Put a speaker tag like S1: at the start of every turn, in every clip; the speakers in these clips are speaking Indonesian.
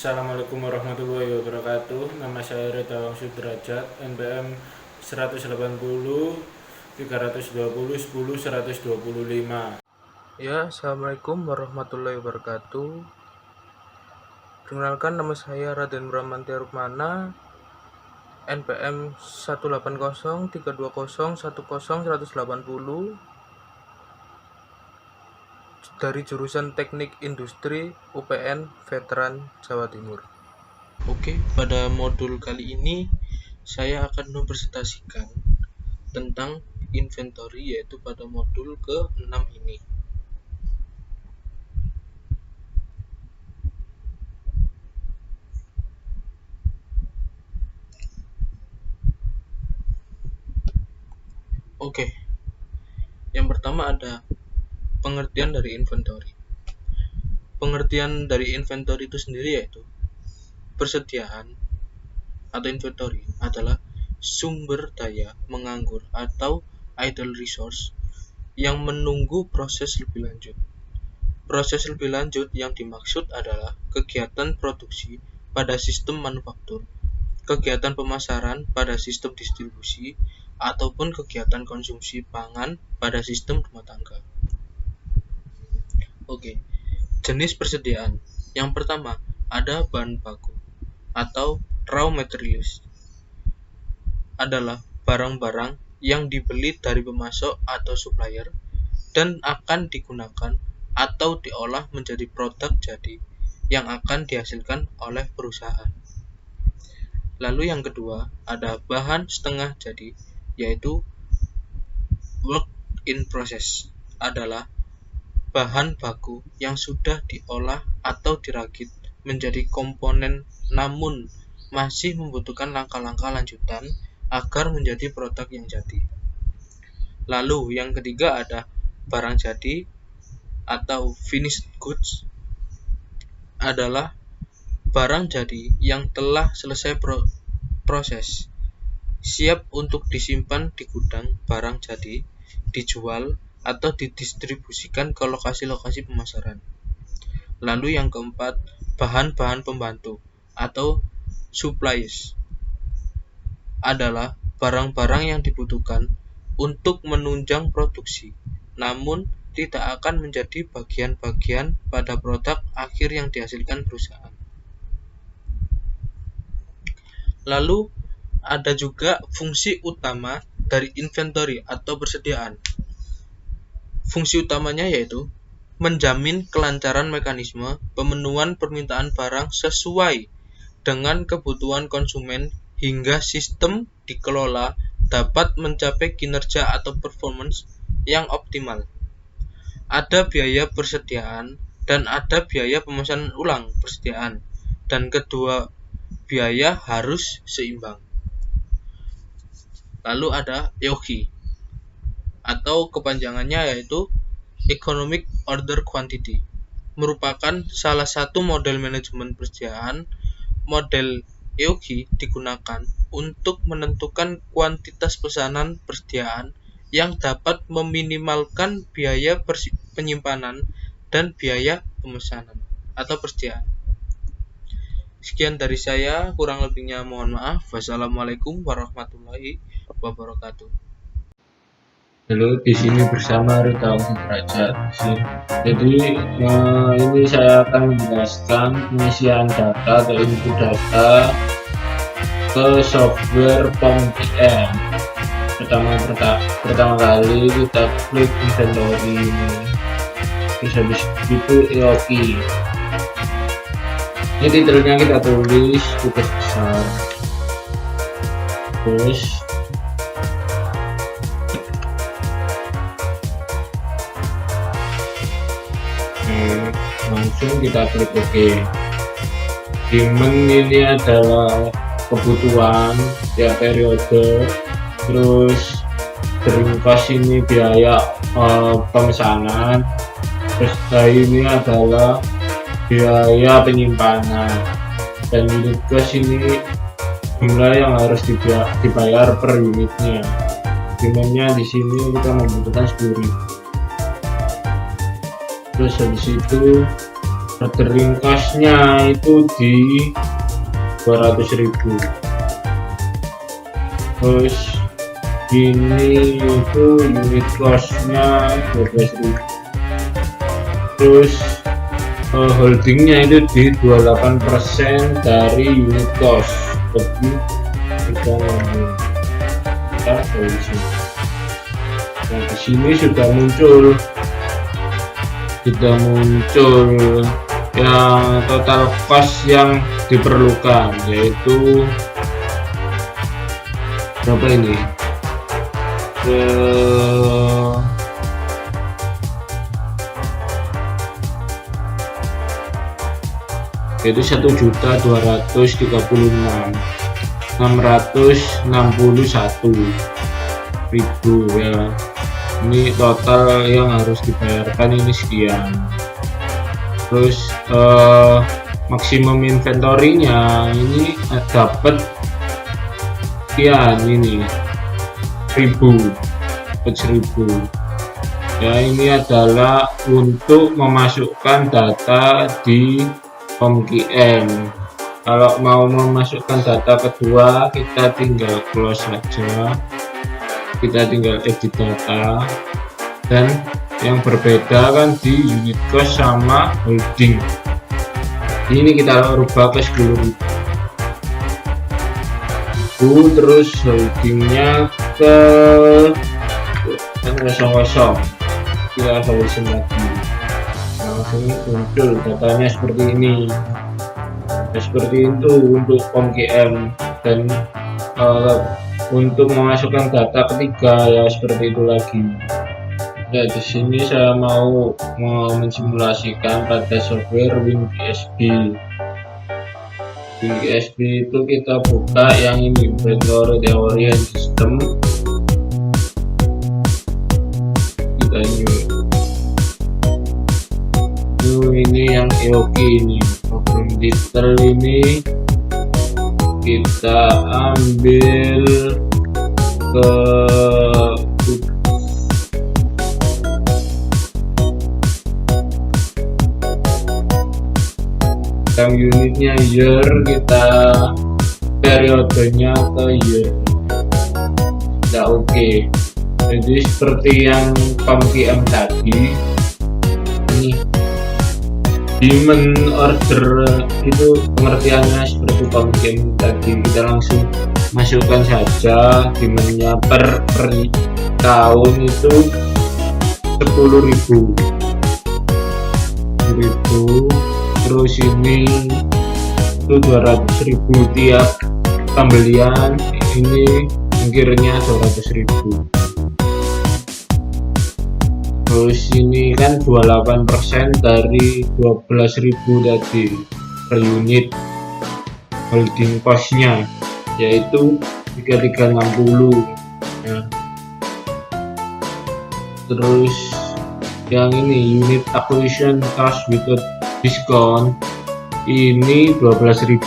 S1: Assalamualaikum warahmatullahi wabarakatuh. Nama saya Redawang Sudrajat, NPM 180 320 10 125.
S2: Ya, Assalamualaikum warahmatullahi wabarakatuh. Perkenalkan, nama saya Raden Bramantya Rukmana, NPM 180 320 10 180 dari jurusan Teknik Industri UPN Veteran Jawa Timur. Oke, pada modul kali ini saya akan mempresentasikan tentang inventory, yaitu pada modul ke-6 ini. Oke, yang pertama ada pengertian dari inventory. Pengertian dari inventory itu sendiri yaitu persediaan atau inventory adalah sumber daya menganggur atau idle resource yang menunggu proses lebih lanjut. Proses lebih lanjut yang dimaksud adalah kegiatan produksi pada sistem manufaktur, kegiatan pemasaran pada sistem distribusi, ataupun kegiatan konsumsi pangan pada sistem rumah tangga. Oke, jenis persediaan. Yang pertama, ada bahan baku atau raw materials. Adalah barang-barang yang dibeli dari pemasok atau supplier dan akan digunakan atau diolah menjadi produk jadi yang akan dihasilkan oleh perusahaan. Lalu yang kedua, ada bahan setengah jadi, yaitu work in process. Adalah bahan baku yang sudah diolah atau dirakit menjadi komponen namun masih membutuhkan langkah-langkah lanjutan agar menjadi produk yang jadi. Lalu yang ketiga ada barang jadi atau finished goods. Adalah barang jadi yang telah selesai proses, siap untuk disimpan di gudang barang jadi, dijual atau didistribusikan ke lokasi-lokasi pemasaran. Lalu yang keempat, bahan-bahan pembantu atau supplies. Adalah barang-barang yang dibutuhkan untuk menunjang produksi, namun tidak akan menjadi bagian-bagian pada produk akhir yang dihasilkan perusahaan. Lalu ada juga fungsi utama dari inventory atau persediaan. Fungsi utamanya yaitu menjamin kelancaran mekanisme pemenuhan permintaan barang sesuai dengan kebutuhan konsumen hingga sistem dikelola dapat mencapai kinerja atau performance yang optimal. Ada biaya persediaan dan ada biaya pemesanan ulang persediaan, dan kedua biaya harus seimbang. Lalu ada EOQ atau kepanjangannya yaitu Economic Order Quantity, merupakan salah satu model manajemen persediaan. Model EOQ digunakan untuk menentukan kuantitas pesanan persediaan yang dapat meminimalkan biaya penyimpanan dan biaya pemesanan atau persediaan. Sekian dari saya, kurang lebihnya mohon maaf. Wassalamualaikum warahmatullahi wabarakatuh.
S1: Halo, di sini bersama Redawang Sudrajat. Jadi ini saya akan menjelaskan pengisian data atau input data ke software POM-PM. Pertama kali kita klik inventory ini, terus habis itu EOQ. Ini titelnya kita tulis tugas besar, terus langsung kita klik OK. Demand ini adalah kebutuhan tiap periode, terus cost ini biaya pemesanan, terus ini adalah biaya penyimpanan, dan unit cost ini jumlah yang harus dibayar per unitnya. Demandnya di sini kita membutuhkan 10.000. Terus habis itu ordering cost-nya itu di 200.000. Terus ini itu unit cost-nya 12.000. Terus holdingnya itu di 28% dari unit cost. Jadi kita nah, di sini sudah muncul yang total cost yang diperlukan, yaitu berapa ini? Yaitu 1.236.661.000 ya. Ini total yang harus dibayarkan ini sekian. Terus maksimum inventory-nya ini dapat sekian, ini 1.000 ya. Ini adalah untuk memasukkan data di POMQM. Kalau mau memasukkan data kedua, kita tinggal close saja, kita tinggal edit data. Dan yang berbeda kan di unit cost sama holding, ini kita rubah ke 10.000. Terus holdingnya ke 00, kita solusi lagi, langsung muncul datanya seperti ini. Seperti itu untuk POMQM. Dan untuk memasukkan data ketiga ya seperti itu lagi. Ya, di sini saya mau mensimulasikan pada software WinGSB. WinGSB itu kita buka yang ini, Inventory Theory and System. Kita ini yang EOK ini, problem title ini kita ambil ke yang unitnya year, kita periodenya ke year. Sudah oke. Jadi seperti yang POMQM tadi, ini demand order itu pengertiannya seperti POMQM tadi. Kita langsung masukkan saja demandnya per tahun itu 10.000. Terus ini itu 200.000 tiap pembelian, ini ongkirnya 200.000. Terus ini kan 28% dari 12.000 tadi per unit holding cost-nya, yaitu 3360 ya. Terus yang ini unit acquisition cost without discount ini 12.000.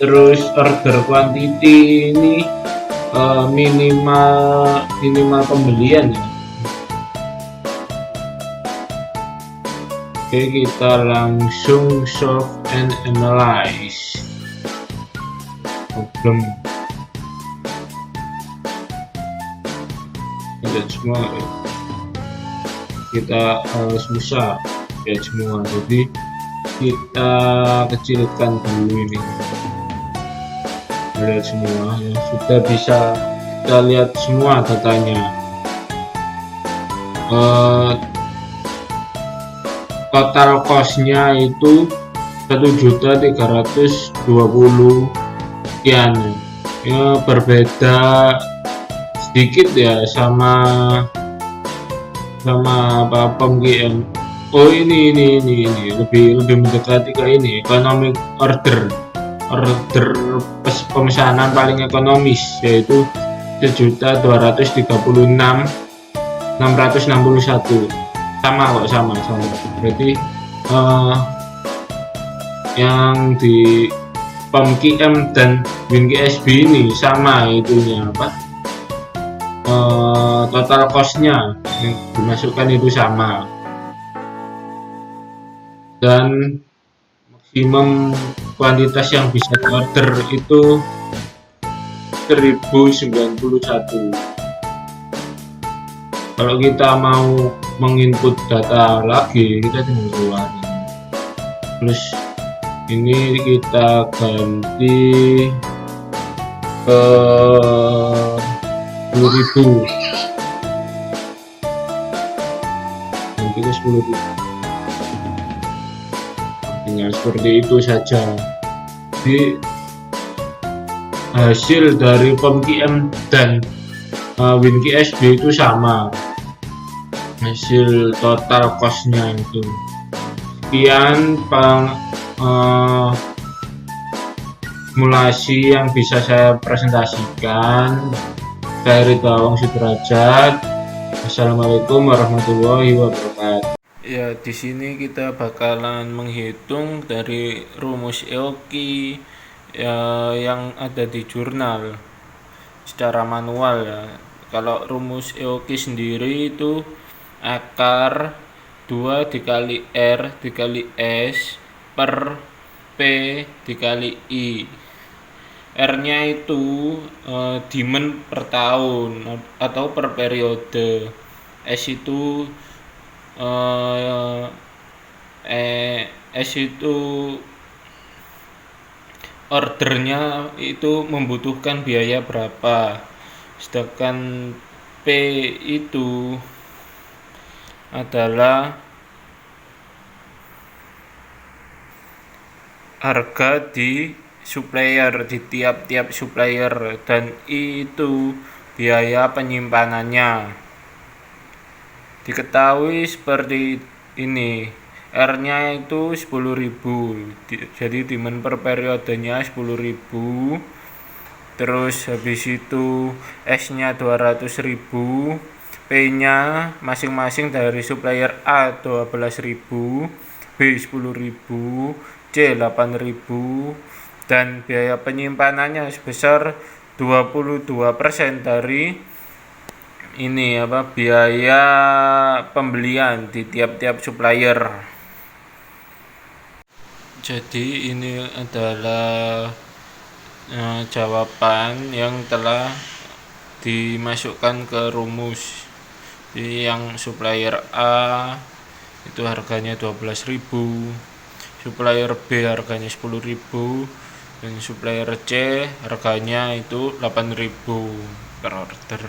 S1: Terus order quantity ini minimal pembelian ya. Oke, kita langsung solve and analyze problem. Dan semua kita susah ya semua, jadi kita kecilkan dulu ini. Lihat semua ya, sudah bisa kita lihat semua datanya. Total cost-nya itu 1.320.000 sekian ya, berbeda sedikit ya sama apa POMQM. Oh ini lebih mendekati ke ini economic order pemesanan paling ekonomis, yaitu 1.236.661. sama. Berarti yang di POMQM dan WinGSB ini sama itunya apa, total cost-nya yang dimasukkan itu sama, dan maksimum kuantitas yang bisa diorder itu 1091. Kalau kita mau menginput data lagi, kita tinggal keluarin. Terus ini kita ganti ke 10.000, ganti ke 10.000. Tinggal seperti itu saja. Jadi hasil dari POMQM dan WinKSB itu sama, hasil total costnya itu. Sekian simulasi yang bisa saya presentasikan dari Bawang Sudrajat. Assalamualaikum warahmatullahi wabarakatuh. Ya, di sini kita bakalan menghitung dari rumus EOKI yang ada di jurnal secara manual ya. Kalau rumus EOKI sendiri itu akar 2 dikali R dikali S per P dikali I. R-nya itu demand per tahun atau per periode. S itu ordernya itu membutuhkan biaya berapa, sedangkan P itu adalah harga di supplier, di tiap-tiap supplier, dan I itu biaya penyimpanannya. Diketahui seperti ini, R-nya itu 10.000, jadi demand per periodenya 10.000. Terus habis itu S-nya 200.000, P-nya masing-masing dari supplier A 12.000, B 10.000, C 8.000, dan biaya penyimpanannya sebesar 22% dari ini biaya pembelian di tiap-tiap supplier. Jadi ini adalah jawaban yang telah dimasukkan ke rumus. Jadi yang supplier A itu harganya 12.000, supplier B harganya 10.000, dan supplier C harganya itu 8.000 per order.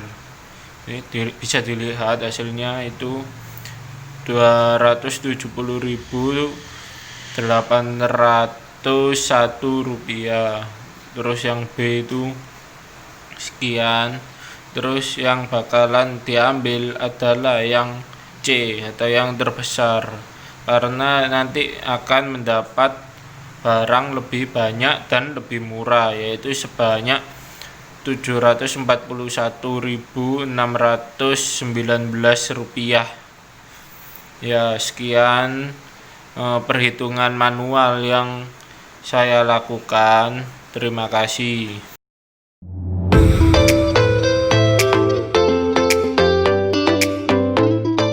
S1: Ini bisa dilihat hasilnya itu 270.801 rupiah. Terus yang B itu sekian. Terus yang bakalan diambil adalah yang C atau yang terbesar, karena nanti akan mendapat barang lebih banyak dan lebih murah, yaitu sebanyak 741.619 rupiah. Ya, sekian perhitungan manual yang saya lakukan. Terima kasih.